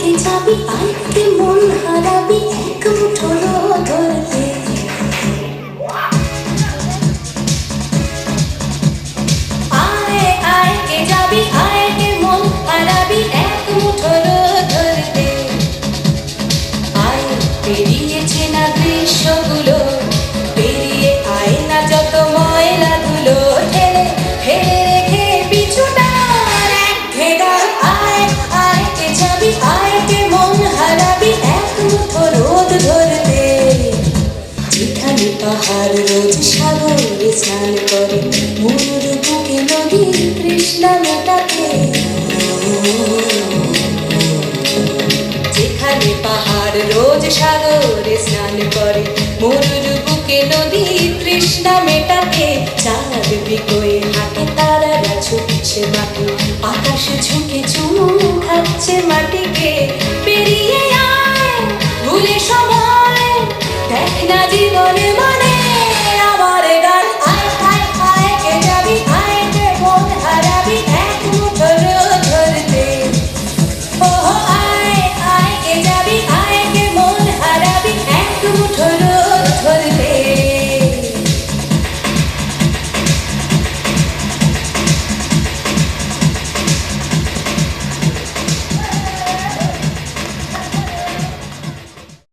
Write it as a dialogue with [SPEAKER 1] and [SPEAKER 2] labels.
[SPEAKER 1] কে যাবি আয় কে মন হারাবি এক মুঠো ধরতে আয় আয় কে যাবি আয় কে মন হারাবি এক মুঠো ধরতে আয় পেরিয়েছে না গ্রীষ্মগুলো পেরিয়ে আয় না যত ময়লা ধুলো ঠেলে ফেলে রেখে পিছুটার এক ঘেরা আয় আয় কে যাবি আয় কে মন হারাবি এক মুঠো রোদ ধরতে যেখানে পাহাড় রোজ সাগরে স্নান করে মরুর বুকে নদী তৃষ্ণা মেটাতে যেখানে পাহাড় রোজ সাগরে স্নান করে মরুর বুকে নদী তৃষ্ণা মেটাতে চাঁদ বিকোয়ে হাতে তারারা ছুটছে মাঠে আকাশ ঝুঁকে চুমু খাতে